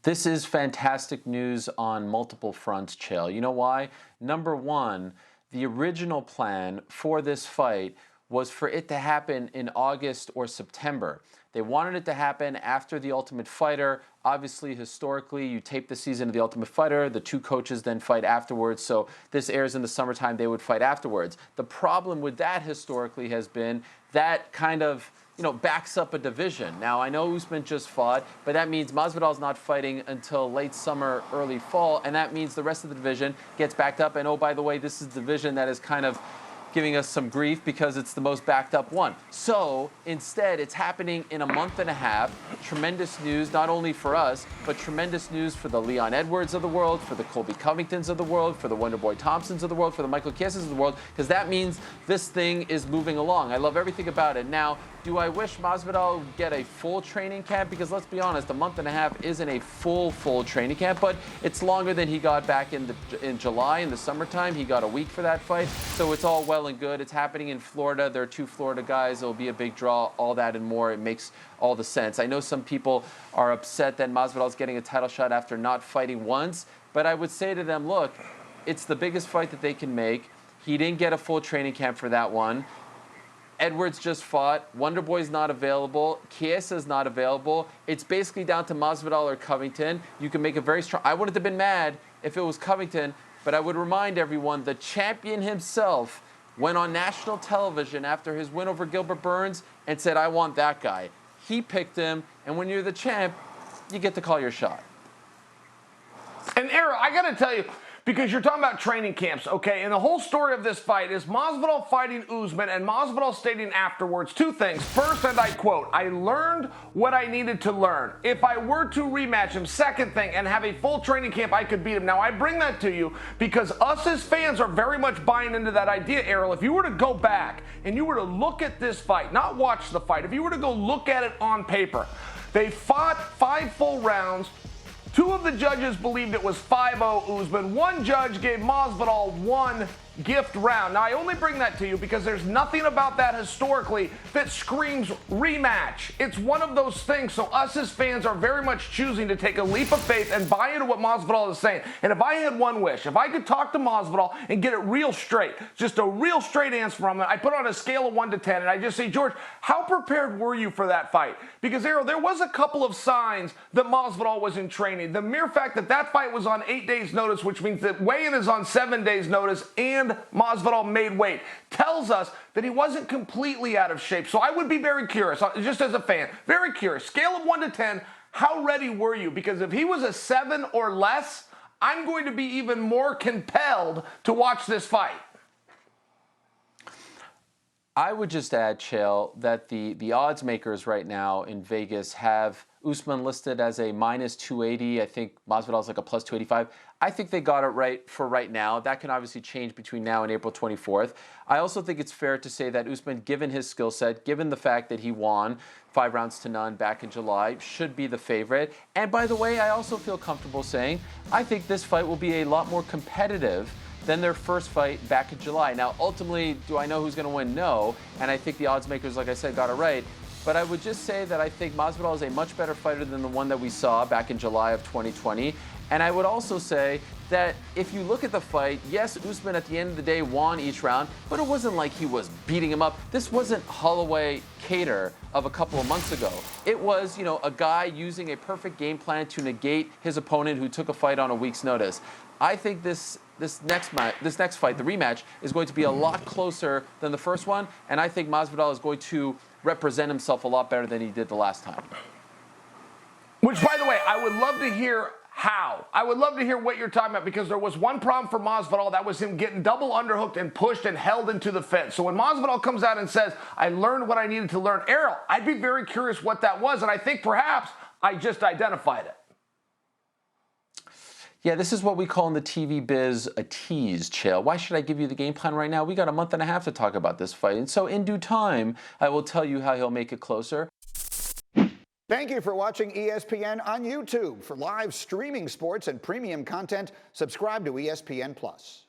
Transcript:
This is fantastic news on multiple fronts, Chael. You know why? Number one, the original plan for this fight was for it to happen in August or September. They wanted it to happen after The Ultimate Fighter. Obviously, historically, you tape the season of The Ultimate Fighter. The two coaches then fight afterwards. So this airs in the summertime. They would fight afterwards. The problem with that historically has been that kind of backs up a division. Now, I know Usman just fought, but that means Masvidal's not fighting until late summer, early fall, and that means the rest of the division gets backed up. And oh, by the way, this is the division that is kind of giving us some grief because it's the most backed up one. So instead, it's happening in a month and a half. Tremendous news, not only for us, but tremendous news for the Leon Edwards of the world, for the Colby Covingtons of the world, for the Wonderboy Thompsons of the world, for the Michael Chiesas of the world, because that means this thing is moving along. I love everything about it. Now, do I wish Masvidal would get a full training camp? Because let's be honest, a month and a half isn't a full training camp, but it's longer than he got back in July, in the summertime. He got a week for that fight, so it's all well and good. It's happening in Florida. There are two Florida guys. It'll be a big draw, all that and more. It makes all the sense. I know some people are upset that Masvidal's getting a title shot after not fighting once, but I would say to them, look, it's the biggest fight that they can make. He didn't get a full training camp for that one. Edwards just fought. Wonderboy's not available. Chiesa's not available. It's basically down to Masvidal or Covington. You can make a very strong... I wouldn't have been mad if it was Covington, but I would remind everyone the champion himself went on national television after his win over Gilbert Burns and said, I want that guy. He picked him, and when you're the champ, you get to call your shot. And Ariel, I got to tell you, because you're talking about training camps, okay? And the whole story of this fight is Masvidal fighting Usman and Masvidal stating afterwards two things. First, and I quote, I learned what I needed to learn. If I were to rematch him, second thing, and have a full training camp, I could beat him. Now, I bring that to you because us as fans are very much buying into that idea, Ariel. If you were to go back and you were to look at this fight, not watch the fight, if you were to go look at it on paper, they fought 5 full rounds. 2 of the judges believed it was 5-0 Usman. 1 judge gave Masvidal 1 gift round. Now, I only bring that to you because there's nothing about that historically that screams rematch. It's one of those things, so us as fans are very much choosing to take a leap of faith and buy into what Masvidal is saying. And if I had one wish, if I could talk to Masvidal and get it real straight, just a real straight answer from him, I put on a scale of 1 to 10, and I just say, George, how prepared were you for that fight? Because, Ariel, there was a couple of signs that Masvidal was in training. The mere fact that that fight was on 8 days' notice, which means that weigh-in is on 7 days' notice, and Masvidal made weight, tells us that he wasn't completely out of shape. So I would be very curious, just as a fan, very curious. Scale of 1 to 10, how ready were you? Because if he was a 7 or less, I'm going to be even more compelled to watch this fight. I would just add, Chael, that the odds makers right now in Vegas have Usman listed as a minus 280. I think Masvidal's like a plus 285. I think they got it right for right now. That can obviously change between now and April 24th. I also think it's fair to say that Usman, given his skill set, given the fact that he won 5 rounds to none back in July, should be the favorite. And by the way, I also feel comfortable saying I think this fight will be a lot more competitive than their first fight back in July. Now, ultimately, do I know who's going to win? No. And I think the odds makers, like I said, got it right. But I would just say that I think Masvidal is a much better fighter than the one that we saw back in July of 2020. And I would also say that if you look at the fight, yes, Usman at the end of the day won each round, but it wasn't like he was beating him up. This wasn't Holloway Cater of a couple of months ago. It was, a guy using a perfect game plan to negate his opponent who took a fight on a week's notice. I think this next fight, the rematch, is going to be a lot closer than the first one, and I think Masvidal is going to represent himself a lot better than he did the last time. Which, by the way, I would love to hear how. I would love to hear what you're talking about, because there was one problem for Masvidal. That was him getting double underhooked and pushed and held into the fence. So when Masvidal comes out and says, I learned what I needed to learn, Ariel, I'd be very curious what that was, and I think perhaps I just identified it. Yeah, this is what we call in the TV biz a tease, Chael. Why should I give you the game plan right now? We got a month and a half to talk about this fight. And so in due time, I will tell you how he'll make it closer. Thank you for watching ESPN on YouTube. For live streaming sports and premium content, subscribe to ESPN+.